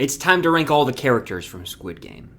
It's time to rank all the characters from Squid Game.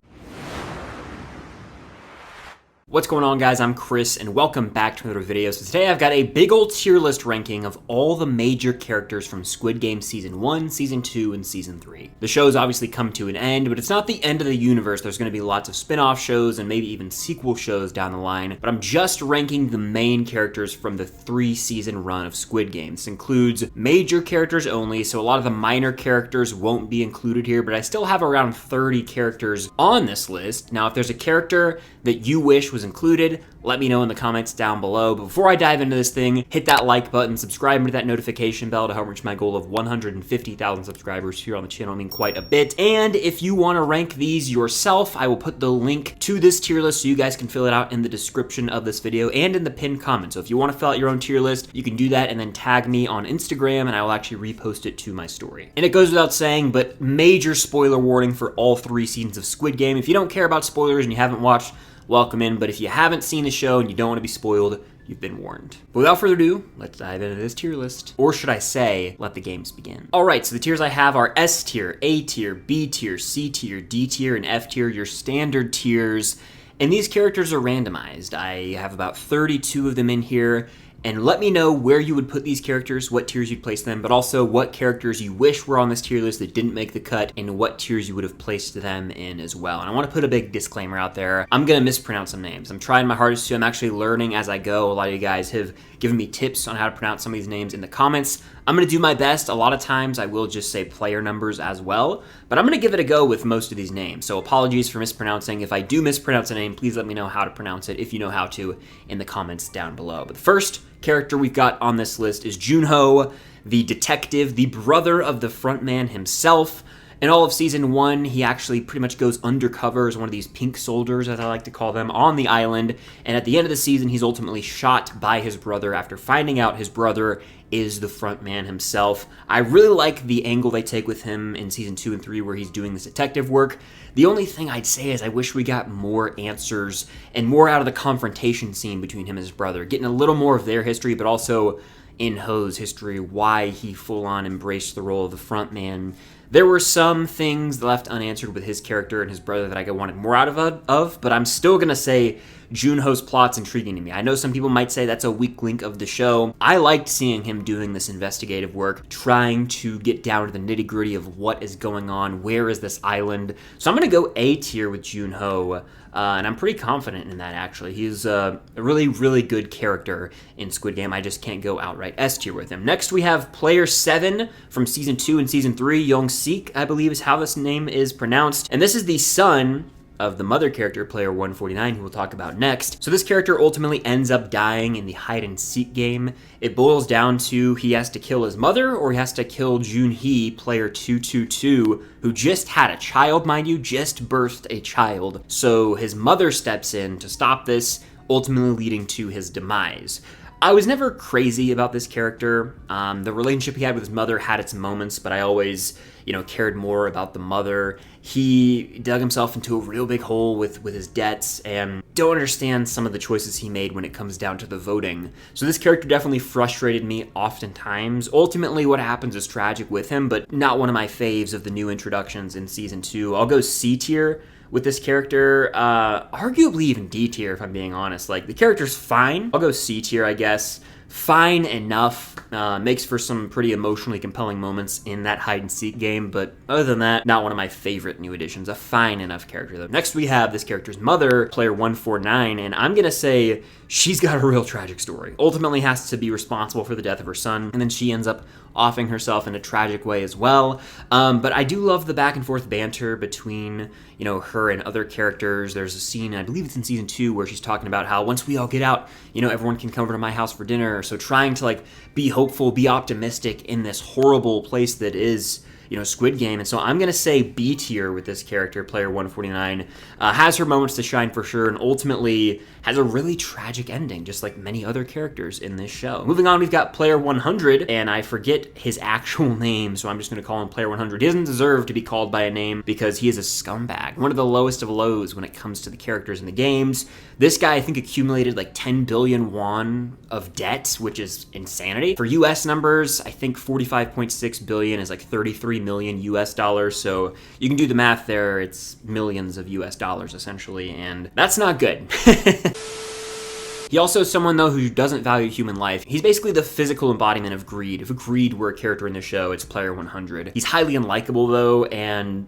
What's going on, guys? I'm Chris, and welcome back to another video. So today I've got a big old tier list ranking of all the major characters from Squid Game Season 1, Season 2, and Season 3. The show's obviously come to an end, but it's not the end of the universe. There's going to be lots of spin-off shows and maybe even sequel shows down the line, but I'm just ranking the main characters from the 3-season run of Squid Game. This includes major characters only, so a lot of the minor characters won't be included here, but I still have around 30 characters on this list. Now, if there's a character that you wish was included, let me know in the comments down below. But before I dive into this thing, hit that like button, subscribe to that notification bell to help reach my goal of 150,000 subscribers here on the channel. I mean, quite a bit. And if you want to rank these yourself, I will put the link to this tier list so you guys can fill it out in the description of this video and in the pinned comment. So if you want to fill out your own tier list, you can do that and then tag me on Instagram and I will actually repost it to my story. And it goes without saying, but major spoiler warning for all 3 seasons of Squid Game. If you don't care about spoilers and you haven't watched, welcome in, but if you haven't seen the show and you don't want to be spoiled, you've been warned. But without further ado, let's dive into this tier list. Or should I say, let the games begin. Alright, so the tiers I have are S tier, A tier, B tier, C tier, D tier, and F tier, your standard tiers. And these characters are randomized. I have about 32 of them in here. And let me know where you would put these characters, what tiers you'd place them, but also what characters you wish were on this tier list that didn't make the cut, and what tiers you would have placed them in as well. And I want to put a big disclaimer out there. I'm going to mispronounce some names. I'm trying my hardest to. I'm actually learning as I go. A lot of you guys have given me tips on how to pronounce some of these names in the comments. I'm going to do my best. A lot of times I will just say player numbers as well, but I'm going to give it a go with most of these names. So apologies for mispronouncing. If I do mispronounce a name, please let me know how to pronounce it if you know how to in the comments down below. But the first character we've got on this list is Junho, the detective, the brother of the frontman himself. In all of Season 1, he actually pretty much goes undercover as one of these pink soldiers, as I like to call them, on the island. And at the end of the season, he's ultimately shot by his brother after finding out his brother is the front man himself. I really like the angle they take with him in Season 2 and 3 where he's doing this detective work. The only thing I'd say is I wish we got more answers and more out of the confrontation scene between him and his brother, getting a little more of their history, but also in Ho's history, why he full-on embraced the role of the front man. There were some things left unanswered with his character and his brother that I wanted more out of, but I'm still going to say Junho's plot's intriguing to me. I know some people might say that's a weak link of the show. I liked seeing him doing this investigative work, trying to get down to the nitty-gritty of what is going on, where is this island. So I'm going to go A tier with Junho, and I'm pretty confident in that, actually. He's a really, really good character in Squid Game. I just can't go outright S tier with him. Next, we have Player 7 from Season 2 and Season 3, JURASSIC, I believe is how this name is pronounced. And this is the son of the mother character, Player 149, who we'll talk about next. So this character ultimately ends up dying in the hide-and-seek game. It boils down to he has to kill his mother or he has to kill Junhee, Player 222, who just had a child, mind you, just birthed a child. So his mother steps in to stop this, ultimately leading to his demise. I was never crazy about this character. The relationship he had with his mother had its moments, but I always, cared more about the mother. He dug himself into a real big hole with his debts and don't understand some of the choices he made when it comes down to the voting. So this character definitely frustrated me oftentimes. Ultimately, what happens is tragic with him, but not one of my faves of the new introductions in Season 2. I'll go C tier with this character, arguably even D tier if I'm being honest. Like, the character's fine. I'll go C tier, I guess. Fine enough, makes for some pretty emotionally compelling moments in that hide-and-seek game, but other than that, not one of my favorite new additions. A fine enough character, though. Next, we have this character's mother, Player 149, and I'm gonna say she's got a real tragic story. Ultimately has to be responsible for the death of her son, and then she ends up offing herself in a tragic way as well. But I do love the back and forth banter between, her and other characters. There's a scene, I believe it's in Season 2, where she's talking about how once we all get out, everyone can come over to my house for dinner. So trying to be hopeful, be optimistic in this horrible place that is, Squid Game. And so I'm going to say B tier with this character, Player 149. Has her moments to shine for sure, and ultimately has a really tragic ending, just like many other characters in this show. Moving on, we've got Player 100, and I forget his actual name, so I'm just going to call him Player 100. He doesn't deserve to be called by a name because he is a scumbag. One of the lowest of lows when it comes to the characters in the games. This guy, I think, accumulated 10 billion won of debt, which is insanity. For US numbers, I think 45.6 billion is $33 million US dollars. So you can do the math there. It's millions of US dollars essentially, and that's not good. He also is someone, though, who doesn't value human life. He's basically the physical embodiment of greed. If greed were a character in the show, it's Player 100. He's highly unlikable, though, and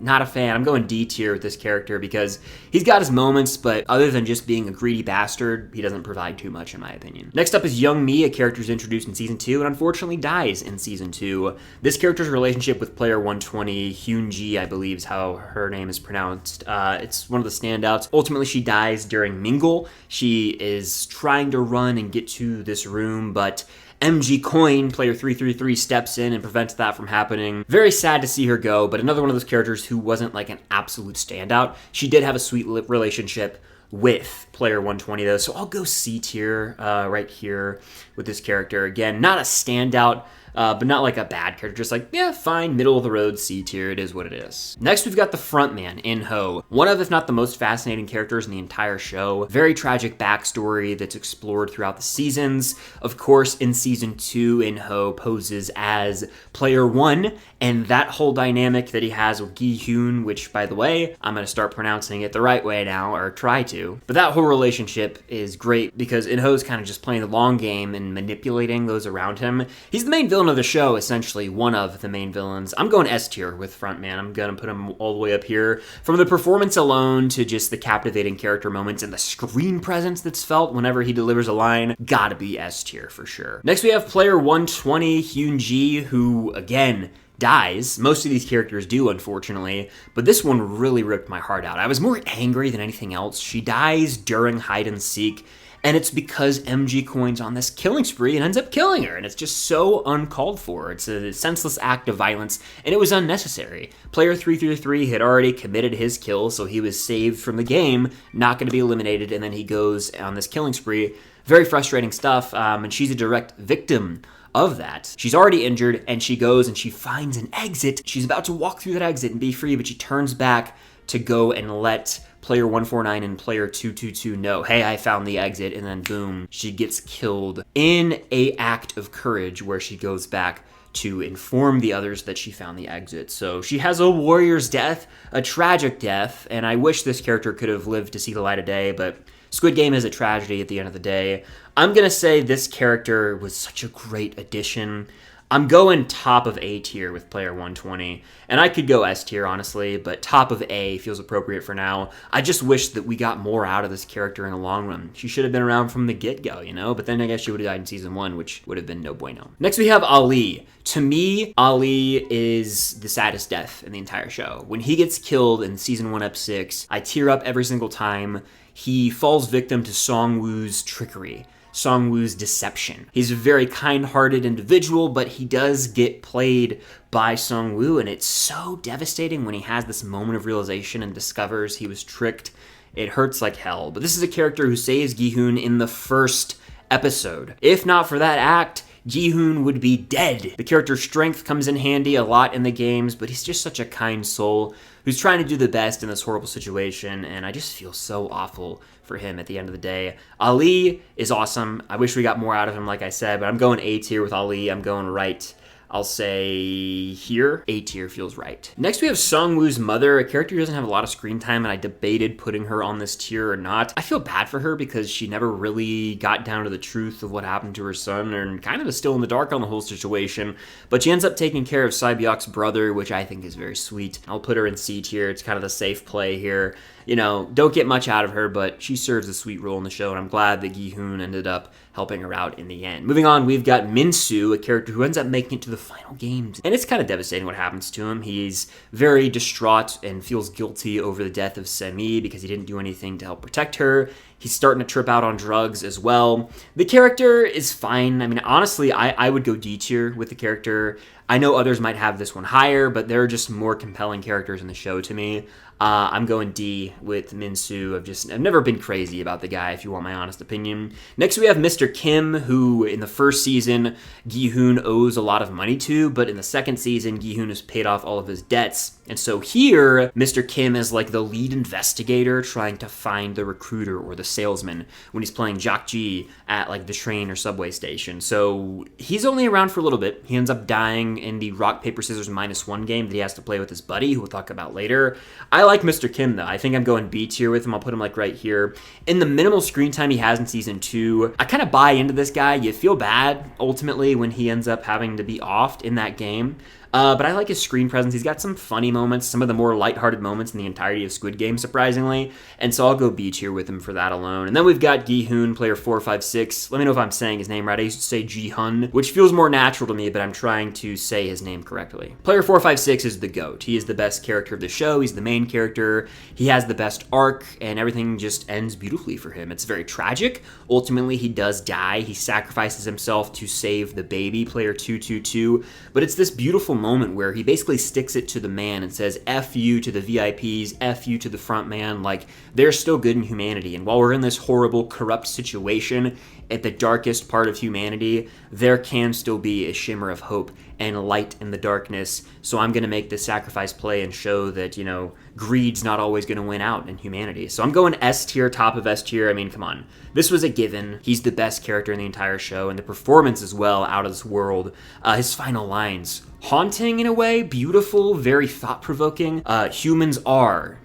not a fan. I'm going D tier with this character because he's got his moments, but other than just being a greedy bastard, he doesn't provide too much, in my opinion. Next up is Young Mi, a character who's introduced in Season 2 and unfortunately dies in Season 2. This character's relationship with Player 120, Hyun-ji, I believe is how her name is pronounced. It's one of the standouts. Ultimately, she dies during Mingle. She is trying to run and get to this room, but MG Coin, player 333, steps in and prevents that from happening. Very sad to see her go, but another one of those characters who wasn't like an absolute standout. She did have a sweet relationship with player 120 though, so I'll go C tier right here with this character. Again, not a standout, but not like a bad character, just like, yeah, fine, middle of the road, C tier, it is what it is. Next, we've got the frontman, In-ho. One of, if not the most fascinating characters in the entire show. Very tragic backstory that's explored throughout the seasons. Of course, in Season 2, In-ho poses as Player 1, and that whole dynamic that he has with gi-hun, which, by the way, I'm going to start pronouncing it the right way now, or try to. But that whole relationship is great because In-ho's kind of just playing the long game and manipulating those around him. He's the main villain of the show, essentially one of the main villains. I'm going S tier with frontman. I'm gonna put him all the way up here. From the performance alone to just the captivating character moments and the screen presence that's felt whenever he delivers a line, gotta be S tier for sure. Next we have player 120, Hyun-ji, who again dies. Most of these characters do, unfortunately, but this one really ripped my heart out. I was more angry than anything else. She dies during hide and seek, and it's because MG Coin's on this killing spree and ends up killing her, and it's just so uncalled for. It's a senseless act of violence, and it was unnecessary. Player 333 had already committed his kill, so he was saved from the game, not going to be eliminated, and then he goes on this killing spree. Very frustrating stuff, and she's a direct victim of that. She's already injured, and she goes and she finds an exit. She's about to walk through that exit and be free, but she turns back to go and let player 149 and player 222 know, hey, I found the exit, and then boom, she gets killed in a act of courage where she goes back to inform the others that she found the exit. So she has a warrior's death, a tragic death, and I wish this character could have lived to see the light of day, but Squid Game is a tragedy at the end of the day. I'm gonna say this character was such a great addition. I'm going top of A tier with player 120, and I could go S tier, honestly, but top of A feels appropriate for now. I just wish that we got more out of this character in the long run. She should have been around from the get-go, you know? But then I guess she would have died in Season 1, which would have been no bueno. Next, we have Ali. To me, Ali is the saddest death in the entire show. When he gets killed in Season 1, Ep 6, I tear up every single time. He falls victim to Song-woo's trickery. Song-woo's deception. He's a very kind-hearted individual, but he does get played by Song-woo, and it's so devastating when he has this moment of realization and discovers he was tricked. It hurts like hell. But this is a character who saves gi-hun in the first episode. If not for that act, gi-hun would be dead. The character's strength comes in handy a lot in the games, but he's just such a kind soul who's trying to do the best in this horrible situation, and I just feel so awful for him at the end of the day. Ali is awesome. I wish we got more out of him, like I said, but I'm going A tier with Ali. I'm going right. I'll say here, A tier feels right. Next, we have Song-woo's mother, a character who doesn't have a lot of screen time, and I debated putting her on this tier or not. I feel bad for her because she never really got down to the truth of what happened to her son, and kind of is still in the dark on the whole situation, but she ends up taking care of Sae-byuk's brother, which I think is very sweet. I'll put her in C tier. It's kind of the safe play here. You know, don't get much out of her, but she serves a sweet role in the show, and I'm glad that gi-hun ended up helping her out in the end. Moving on, we've got Min-soo, a character who ends up making it to the final games. And it's kind of devastating what happens to him. He's very distraught and feels guilty over the death of Semi because he didn't do anything to help protect her. He's starting to trip out on drugs as well. The character is fine. I mean, honestly, I would go D tier with the character. I know others might have this one higher, but there are just more compelling characters in the show to me. I'm going D with Min-soo. I've never been crazy about the guy, if you want my honest opinion. Next, we have Mr. Kim, who in the first season, gi-hun owes a lot of money to, but in the second season, gi-hun has paid off all of his debts. And so here, Mr. Kim is like the lead investigator trying to find the recruiter or the salesman when he's playing Jock G at like the train or subway station. So he's only around for a little bit. He ends up dying in the rock, paper, scissors -1 game that he has to play with his buddy, who we'll talk about later. I like Mr. Kim though. I think I'm going B tier with him. I'll put him like right here. In the minimal screen time he has in season 2, I kind of buy into this guy. You feel bad ultimately when he ends up having to be offed in that game. But I like his screen presence. He's got some funny moments, some of the more lighthearted moments in the entirety of Squid Game, surprisingly. And so I'll go B tier with him for that alone. And then we've got gi-hun, player 456. Let me know if I'm saying his name right. I used to say ji-hun, which feels more natural to me, but I'm trying to say his name correctly. Player 456 is the GOAT. He is the best character of the show. He's the main character. He has the best arc, and everything just ends beautifully for him. It's very tragic. Ultimately, he does die. He sacrifices himself to save the baby, player 222. But it's this beautiful moment where he basically sticks it to the man and says, F you to the VIPs, F you to the front man. Like, there's still good in humanity. And while we're in this horrible, corrupt situation at the darkest part of humanity, there can still be a shimmer of hope and light in the darkness. So I'm going to make this sacrifice play and show that, you know, greed's not always going to win out in humanity. So I'm going S tier, top of S tier. I mean, come on. This was a given. He's the best character in the entire show, and the performance as well, out of this world. His final lines, haunting in a way, beautiful, very thought-provoking. Humans are ...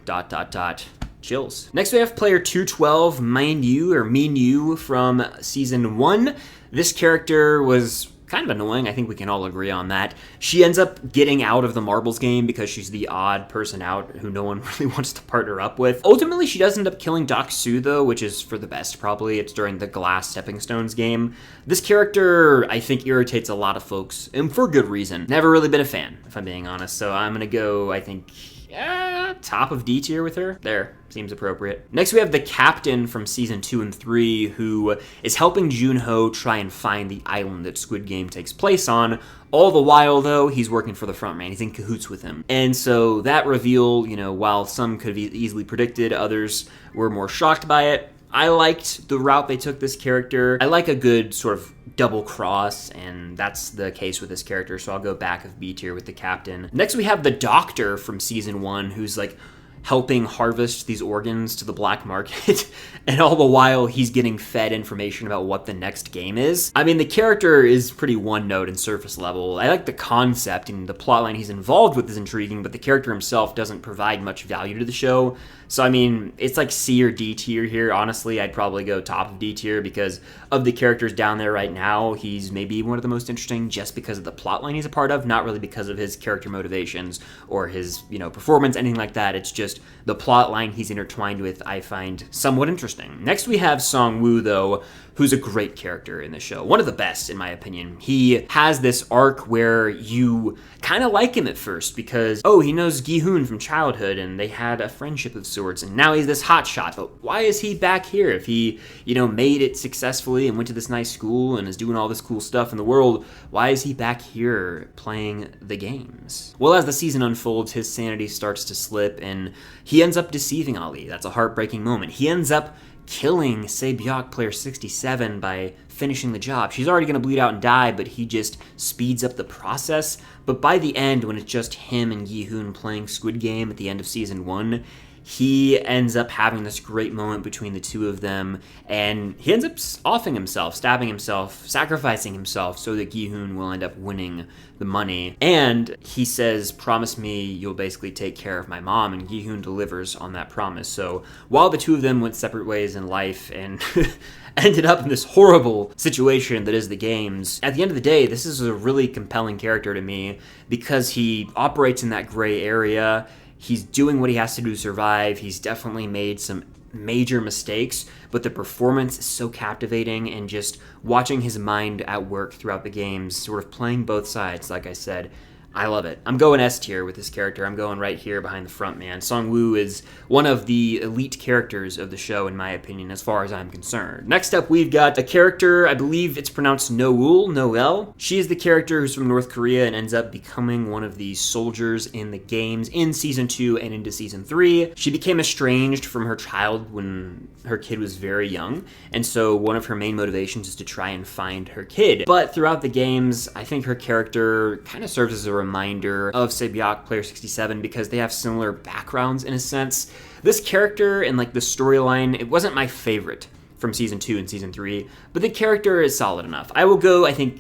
Chills. Next we have player 212, Min-yu from season 1. This character was kind of annoying. I think we can all agree on that. She ends up getting out of the marbles game because she's the odd person out who no one really wants to partner up with. Ultimately, she does end up killing Dak-soo though, which is for the best probably. It's during the Glass Stepping Stones game. This character, I think, irritates a lot of folks, and for good reason. Never really been a fan, if I'm being honest. So I'm gonna go, I think, top of D tier with her. There, seems appropriate. Next we have the captain from season 2 and 3 who is helping Junho try and find the island that Squid Game takes place on. All the while though, he's working for the front man. He's in cahoots with him. And so that reveal, you know, while some could have easily predicted, others were more shocked by it. I liked the route they took this character. I like a good sort of double cross, and that's the case with this character, so I'll go back of B tier with the captain. Next we have the doctor from season 1 who's like helping harvest these organs to the black market, and all the while he's getting fed information about what the next game is. I mean, the character is pretty one note and surface level. I like the concept, and the plotline he's involved with is intriguing, but the character himself doesn't provide much value to the show. So I mean, it's like C or D tier here. Honestly, I'd probably go top of D tier because of the characters down there right now. He's maybe one of the most interesting just because of the plotline he's a part of, not really because of his character motivations or his, you know, performance, anything like that. It's just the plotline he's intertwined with I find somewhat interesting. Next we have Song-woo though, who's a great character in the show. One of the best, in my opinion. He has this arc where you kind of like him at first because, oh, he knows gi-hun from childhood and they had a friendship of sorts, and now he's this hotshot. But why is he back here if he, you know, made it successfully and went to this nice school and is doing all this cool stuff in the world? Why is he back here playing the games? Well, as the season unfolds, his sanity starts to slip and he ends up deceiving Ali. That's a heartbreaking moment. He ends up killing Se-byuk, player 67, by finishing the job. She's already going to bleed out and die, but he just speeds up the process. But by the end, when it's just him and gi-hun playing Squid Game at the end of season 1, he ends up having this great moment between the two of them, and he ends up offing himself, stabbing himself, sacrificing himself so that gi-hun will end up winning the money. And he says, promise me you'll basically take care of my mom, and gi-hun delivers on that promise. So while the two of them went separate ways in life and ended up in this horrible situation that is the games, at the end of the day, this is a really compelling character to me because he operates in that gray area. He's doing what he has to do to survive. He's definitely made some major mistakes, but the performance is so captivating, and just watching his mind at work throughout the games, sort of playing both sides, like I said, I love it. I'm going S tier with this character. I'm going right here behind the front man. Song-woo is one of the elite characters of the show, in my opinion, as far as I'm concerned. Next up, we've got a character, I believe it's pronounced Noel. She is the character who's from North Korea and ends up becoming one of the soldiers in the games in Season 2 and into Season 3. She became estranged from her child when her kid was very young, and so one of her main motivations is to try and find her kid. But throughout the games, I think her character kind of serves as a reminder of Sae-byeok, Player 67, because they have similar backgrounds in a sense. This character and like the storyline, it wasn't my favorite from Season 2 and Season 3, but the character is solid enough. I will go, I think,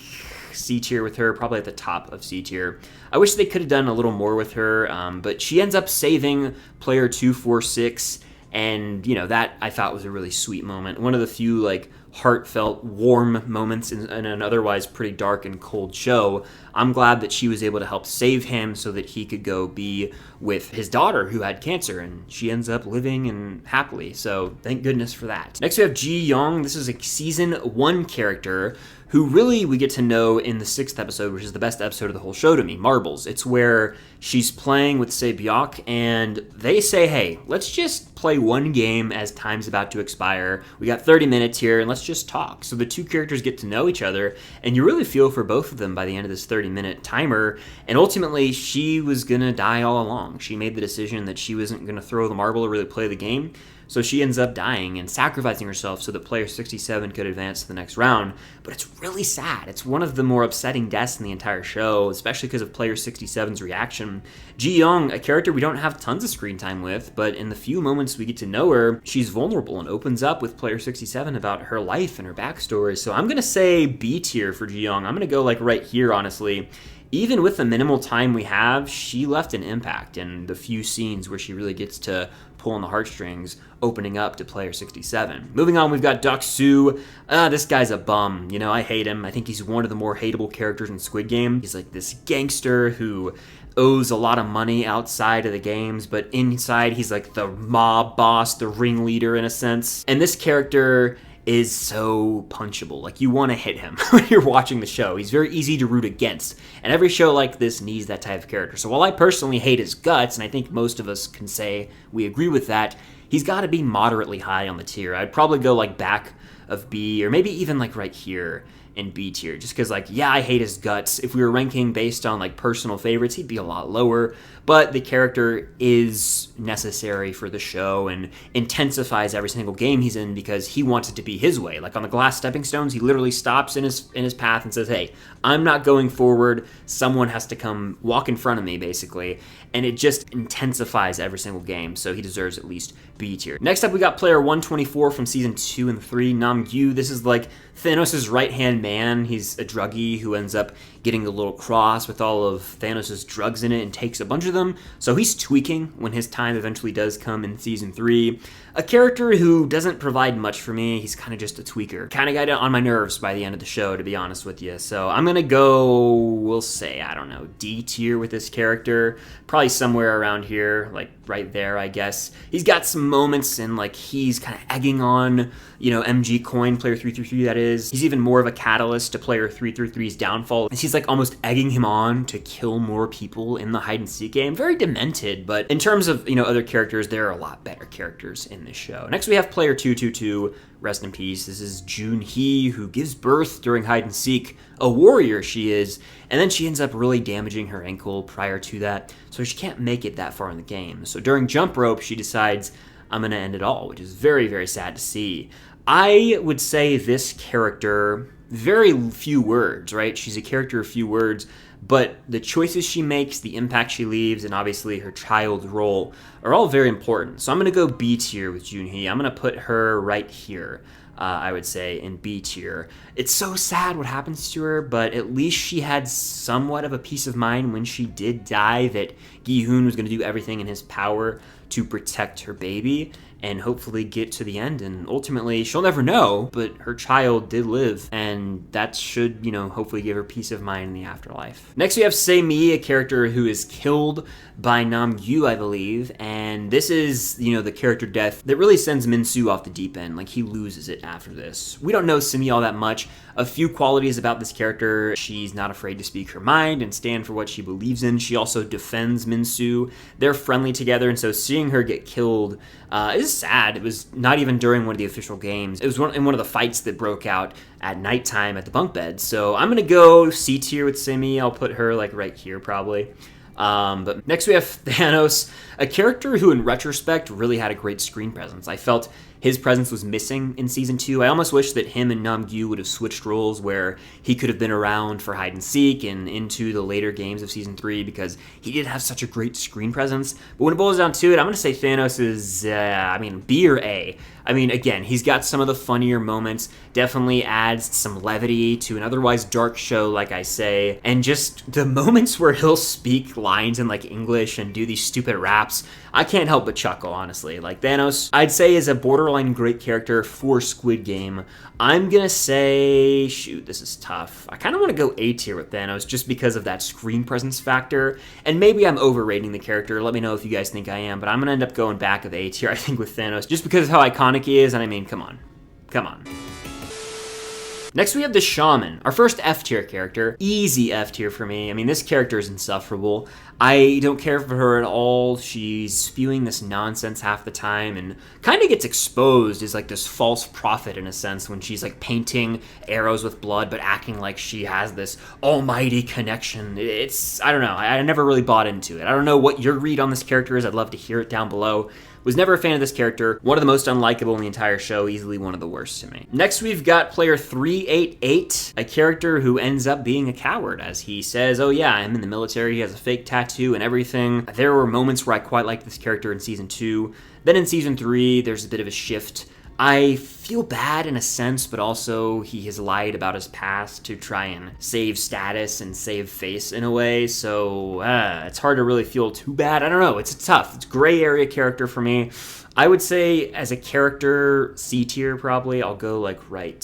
C tier with her, probably at the top of C tier. I wish they could have done a little more with her, but she ends up saving Player 246, and, you know, that I thought was a really sweet moment. One of the few, like, heartfelt, warm moments in an otherwise pretty dark and cold show. I'm glad that she was able to help save him so that he could go be with his daughter who had cancer, and she ends up living and happily, so thank goodness for that. Next we have Ji-young. This is a Season 1 character who really we get to know in the 6th episode, which is the best episode of the whole show to me, Marbles. It's where she's playing with Sae-byeok, and they say, hey, let's just play one game as time's about to expire. We got 30 minutes here, and let's just talk. So the two characters get to know each other, and you really feel for both of them by the end of this 30-minute timer, and ultimately, she was gonna die all along. She made the decision that she wasn't gonna throw the marble or really play the game, so she ends up dying and sacrificing herself so that Player 67 could advance to the next round. But it's really sad. It's one of the more upsetting deaths in the entire show, especially because of Player 67's reaction. Ji-young, a character we don't have tons of screen time with, but in the few moments we get to know her, she's vulnerable and opens up with Player 67 about her life and her backstory. So I'm going to say B tier for Ji-young. I'm going to go like right here, honestly. Even with the minimal time we have, she left an impact in the few scenes where she really gets to pull on the heartstrings, opening up to Player 67. Moving on, we've got Deok-soo. This guy's a bum. You know, I hate him. I think he's one of the more hateable characters in Squid Game. He's like this gangster who owes a lot of money outside of the games, but inside he's like the mob boss, the ringleader in a sense. And this character is so punchable. Like, you want to hit him when you're watching the show. He's very easy to root against, and every show like this needs that type of character. So while I personally hate his guts, and I think most of us can say we agree with that, he's got to be moderately high on the tier. I'd probably go like back of B, or maybe even like right here in B tier, just because, like, yeah, I hate his guts. If we were ranking based on like personal favorites, he'd be a lot lower, but the character is necessary for the show and intensifies every single game he's in because he wants it to be his way. Like on the glass stepping stones, he literally stops in his path and says, hey, I'm not going forward, someone has to come walk in front of me, basically, and it just intensifies every single game, so he deserves at least B tier. Next up, we got Player 124 from Season 2 and 3, Nam-gyu. This is like Thanos' right-hand man. He's a druggie who ends up getting the little cross with all of Thanos' drugs in it and takes a bunch of them. So he's tweaking when his time eventually does come in Season 3. A character who doesn't provide much for me. He's kind of just a tweaker. Kind of got on my nerves by the end of the show, to be honest with you. So I'm going to go, we'll say, I don't know, D tier with this character. Probably somewhere around here, like right there, I guess. He's got some moments and like he's kind of egging on, you know, MG Coin, Player 333 that is. He's even more of a catalyst to Player 333's downfall. He's like almost egging him on to kill more people in the hide and seek game. Very demented, but in terms of, you know, other characters, there are a lot better characters in this show. Next we have Player 222, rest in peace. This is Jun-hee, who gives birth during hide and seek. A warrior she is, and then she ends up really damaging her ankle prior to that, so she can't make it that far in the game. So during jump rope, she decides, I'm going to end it all, which is very, very sad to see. I would say this character, very few words, right? She's a character of few words, but the choices she makes, the impact she leaves, and obviously her child role are all very important. So I'm going to go B tier with Jun-hee. I'm going to put her right here. I would say, in B tier. It's so sad what happens to her, but at least she had somewhat of a peace of mind when she did die that Gi-hun was going to do everything in his power to protect her baby and hopefully get to the end. And ultimately, she'll never know, but her child did live, and that should, you know, hopefully give her peace of mind in the afterlife. Next, we have Se-mi, a character who is killed by Nam-gyu, I believe, and this is, you know, the character death that really sends Min-soo off the deep end. Like, he loses it after this. We don't know Se-mi all that much. A few qualities about this character: she's not afraid to speak her mind and stand for what she believes in. She also defends Min-soo. They're friendly together, and so seeing her get killed is sad. It was not even during one of the official games. It was in one of the fights that broke out at nighttime at the bunk bed. So I'm going to go C tier with Se-mi. I'll put her like right here probably. But next we have Thanos, a character who in retrospect really had a great screen presence. I felt his presence was missing in Season 2. I almost wish that him and Namgyu would have switched roles where he could have been around for hide and seek and into the later games of Season 3 because he did have such a great screen presence. But when it boils down to it, I'm going to say Thanos is, B or A. I mean, again, he's got some of the funnier moments, definitely adds some levity to an otherwise dark show, like I say, and just the moments where he'll speak lines in like English and do these stupid raps, I can't help but chuckle, honestly. Like Thanos, I'd say is a borderline great character for Squid Game. I'm gonna say, shoot, this is tough. I kind of want to go A tier with Thanos just because of that screen presence factor, and maybe I'm overrating the character. Let me know if you guys think I am, but I'm gonna end up going back with A tier, I think, with Thanos, just because of how iconic he is, and I mean, come on. Come on. Next, we have the Shaman, our first F-tier character. Easy F-tier for me. I mean, this character is insufferable. I don't care for her at all. She's spewing this nonsense half the time and kind of gets exposed as like this false prophet in a sense when she's like painting arrows with blood but acting like she has this almighty connection. I don't know. I never really bought into it. I don't know what your read on this character is. I'd love to hear it down below. Was never a fan of this character. One of the most unlikable in the entire show, easily one of the worst to me. Next, we've got player 388, a character who ends up being a coward, as he says, oh yeah, I'm in the military, he has a fake tattoo and everything. There were moments where I quite liked this character in Season 2. Then in Season 3, there's a bit of a shift. I feel bad in a sense, but also he has lied about his past to try and save status and save face in a way, so it's hard to really feel too bad. I don't know, it's tough. It's a gray area character for me. I would say as a character, C tier probably. I'll go like right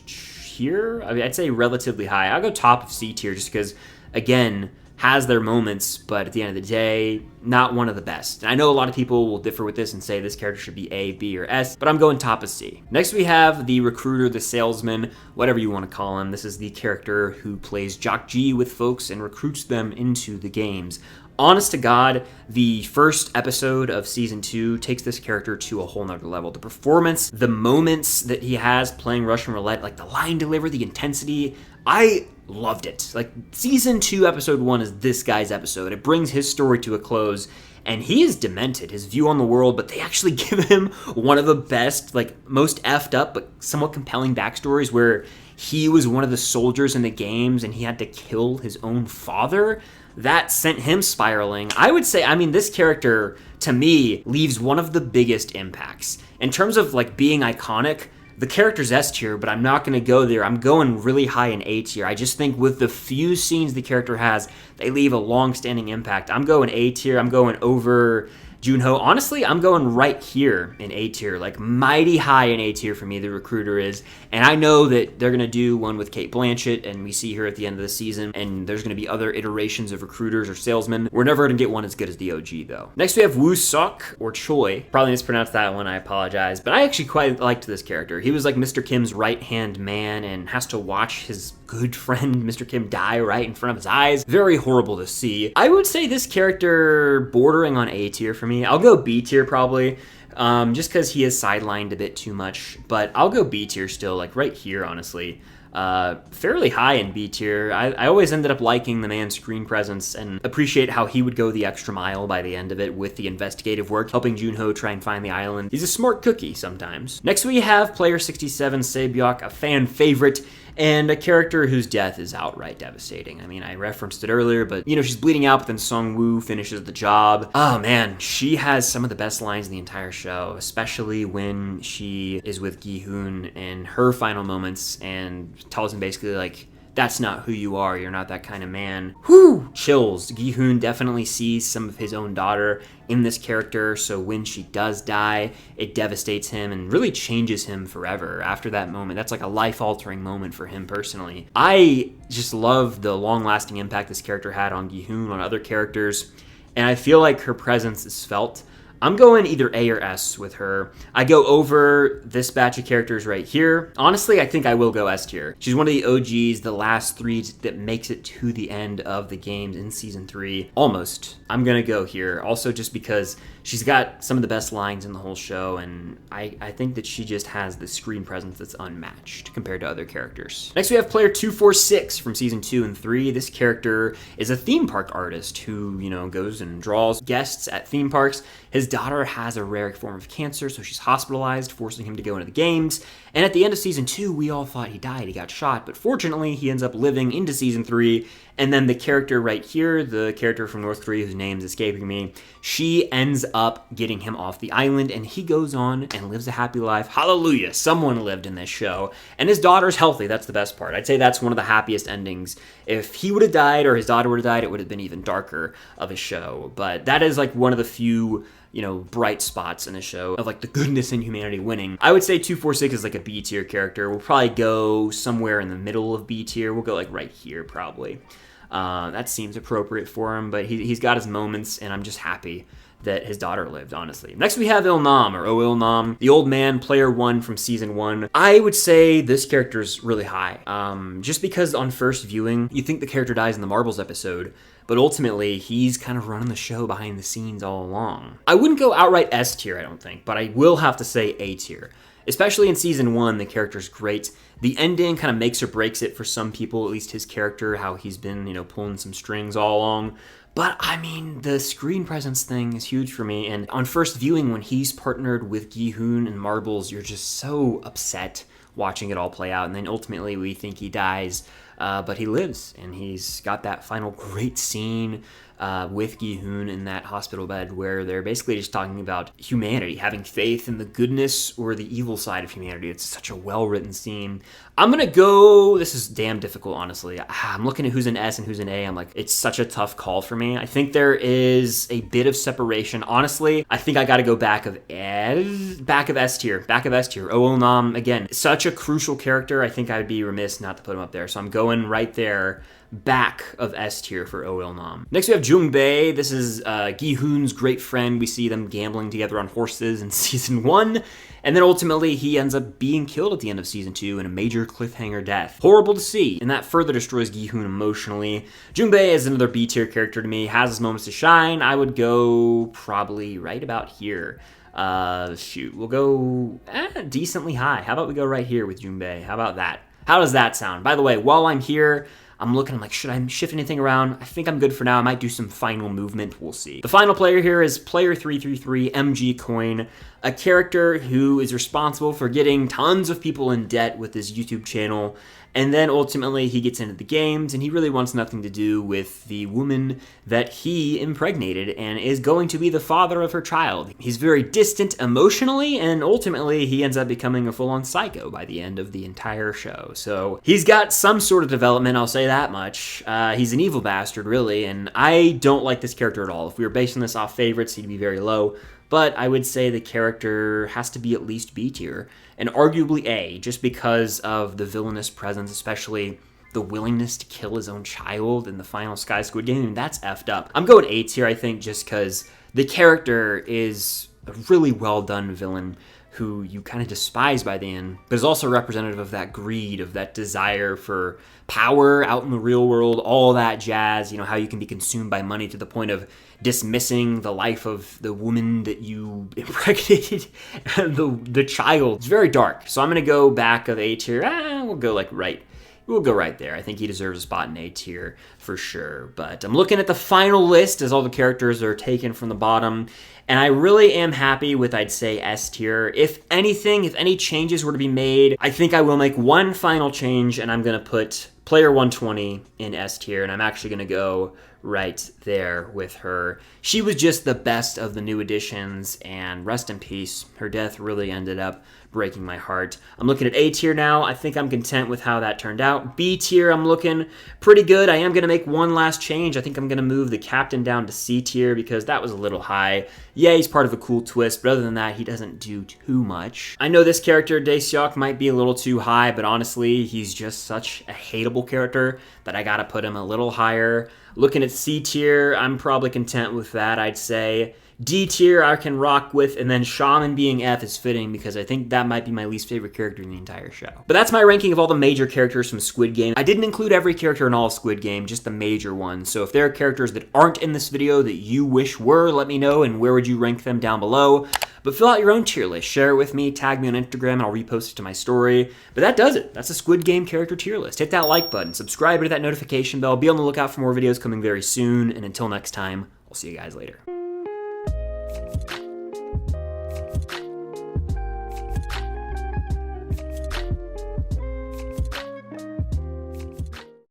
here. I mean, I'd say relatively high. I'll go top of C tier just because, again, has their moments, but at the end of the day, not one of the best. And I know a lot of people will differ with this and say this character should be A, B, or S, but I'm going top of C. Next we have the recruiter, the salesman, whatever you want to call him. This is the character who plays Jock G with folks and recruits them into the games. Honest to God, the first episode of Season 2 takes this character to a whole nother level. The performance, the moments that he has playing Russian roulette, like the line delivery, the intensity, I loved it. Like, Season 2, Episode 1 is this guy's episode. It brings his story to a close, and he is demented, his view on the world, but they actually give him one of the best, like, most effed up, but somewhat compelling backstories where he was one of the soldiers in the games and he had to kill his own father. That sent him spiraling. I would say, I mean, this character, to me, leaves one of the biggest impacts. In terms of, like, being iconic, the character's S tier, but I'm not going to go there. I'm going really high in A tier. I just think with the few scenes the character has, they leave a long-standing impact. I'm going A tier. I'm going over Junho. Honestly, I'm going right here in A tier, like mighty high in A tier for me, the recruiter is. And I know that they're going to do one with Cate Blanchett, and we see her at the end of the season, and there's going to be other iterations of recruiters or salesmen. We're never going to get one as good as the OG, though. Next, we have Woo Sok, or Choi. Probably mispronounced that one, I apologize. But I actually quite liked this character. He was like Mr. Kim's right-hand man and has to watch his good friend Mr. Kim die right in front of his eyes. Very horrible to see. I would say this character bordering on A tier for me. I'll go B tier probably, just because he is sidelined a bit too much, but I'll go B tier still, like right here, honestly. Fairly high in B tier. I always ended up liking the man's screen presence and appreciate how he would go the extra mile by the end of it with the investigative work, helping Junho try and find the island. He's a smart cookie sometimes. Next we have player 67, Sae-byok, a fan favorite, and a character whose death is outright devastating. I mean, I referenced it earlier, but, you know, she's bleeding out, but then Song-woo finishes the job. Oh, man, she has some of the best lines in the entire show, especially when she is with gi-hun in her final moments and tells him basically, like, that's not who you are. You're not that kind of man. Whew! Chills. Gi-hun definitely sees some of his own daughter in this character, so when she does die, it devastates him and really changes him forever after that moment. That's like a life-altering moment for him personally. I just love the long-lasting impact this character had on gi-hun, on other characters, and I feel like her presence is felt. I'm going either A or S with her. I go over this batch of characters right here. Honestly, I think I will go S tier. She's one of the OGs, the last three that makes it to the end of the games in Season 3. Almost. I'm gonna go here. Also just because she's got some of the best lines in the whole show, and I think that she just has the screen presence that's unmatched compared to other characters. Next we have player 246 from Season 2 and 3. This character is a theme park artist who, you know, goes and draws guests at theme parks. His His daughter has a rare form of cancer, so she's hospitalized, forcing him to go into the games. And at the end of season 2, we all thought he died, he got shot, but fortunately, he ends up living into season 3. And then the character right here, the character from North Korea whose name's escaping me, she ends up getting him off the island, and he goes on and lives a happy life. Hallelujah, someone lived in this show. And his daughter's healthy, that's the best part. I'd say that's one of the happiest endings. If he would have died or his daughter would have died, it would have been even darker of a show. But that is like one of the few, you know, bright spots in the show of like the goodness and humanity winning. I would say 246 is like a B tier character. We'll probably go somewhere in the middle of B tier. We'll go like right here probably. That seems appropriate for him, but he's got his moments, and I'm just happy that his daughter lived, honestly. Next we have Il Nam, or Oh Il Nam, the old man, player 1 from season 1. I would say this character's really high, just because on first viewing, you think the character dies in the Marbles episode, but ultimately, he's kind of running the show behind the scenes all along. I wouldn't go outright S tier, I don't think, but I will have to say A tier. Especially in season 1, the character's great. The ending kind of makes or breaks it for some people, at least his character, how he's been, you know, pulling some strings all along. But, I mean, the screen presence thing is huge for me, and on first viewing, when he's partnered with gi-hun and Marbles, you're just so upset watching it all play out, and then ultimately we think he dies, but he lives, and he's got that final great scene with gi-hun in that hospital bed where they're basically just talking about humanity, having faith in the goodness or the evil side of humanity. It's such a well-written scene. I'm gonna go, this is damn difficult, honestly. I'm looking at who's an S and who's an A. I'm like, it's such a tough call for me. I think there is a bit of separation. Honestly, I think I gotta go back of S tier. Oh Il Nam, again, such a crucial character. I think I'd be remiss not to put him up there. So I'm going right there, back of S tier for Oh Il Nam. Next we have Jung Bae. This is gi-hun's great friend. We see them gambling together on horses in season 1. And then ultimately, he ends up being killed at the end of season 2 in a major cliffhanger death. Horrible to see, and that further destroys gi-hun emotionally. Jung Bae is another B-tier character to me, has his moments to shine. I would go probably right about here. We'll go decently high. How about we go right here with Jung Bae? How about that? How does that sound? By the way, while I'm here, I'm looking, I'm like, should I shift anything around? I think I'm good for now. I might do some final movement. We'll see. The final player here is player 333 MG Coin, a character who is responsible for getting tons of people in debt with his YouTube channel. And then ultimately he gets into the games and he really wants nothing to do with the woman that he impregnated and is going to be the father of her child. He's very distant emotionally, and ultimately he ends up becoming a full-on psycho by the end of the entire show. So he's got some sort of development, I'll say that much. He's an evil bastard, really, and I don't like this character at all. If we were basing this off favorites, he'd be very low. But I would say the character has to be at least B tier, and arguably A, just because of the villainous presence, especially the willingness to kill his own child in the final Squid Game. And that's effed up. I'm going A tier, I think, just because the character is a really well done villain who you kind of despise by the end, but is also representative of that greed, of that desire for power out in the real world, all that jazz, you know, how you can be consumed by money to the point of dismissing the life of the woman that you impregnated and the child. It's very dark. So I'm going to go back of A tier. We'll go like right. We'll go right there. I think he deserves a spot in A tier for sure. But I'm looking at the final list as all the characters are taken from the bottom, and I really am happy with, I'd say, S tier. If anything, if any changes were to be made, I think I will make one final change, and I'm going to put player 120 in S tier, and I'm actually going to go right there with her. She was just the best of the new additions, and rest in peace. Her death really ended up breaking my heart. I'm looking at A tier now. I think I'm content with how that turned out. B tier, I'm looking pretty good. I am going to make one last change. I think I'm going to move the captain down to C tier because that was a little high. Yeah, he's part of a cool twist, but other than that, he doesn't do too much. I know this character, Dae-seok, might be a little too high, but honestly, he's just such a hateable character that I gotta put him a little higher. Looking at C tier, I'm probably content with that, I'd say. D tier I can rock with, and then Shaman being F is fitting because I think that might be my least favorite character in the entire show. But that's my ranking of all the major characters from Squid Game. I didn't include every character in all of Squid Game, just the major ones. So if there are characters that aren't in this video that you wish were, let me know, and where would you rank them down below. But fill out your own tier list, share it with me, tag me on Instagram, and I'll repost it to my story. But that does it. That's a Squid Game character tier list. Hit that like button, subscribe, hit that notification bell, be on the lookout for more videos coming very soon, and until next time, I'll see you guys later.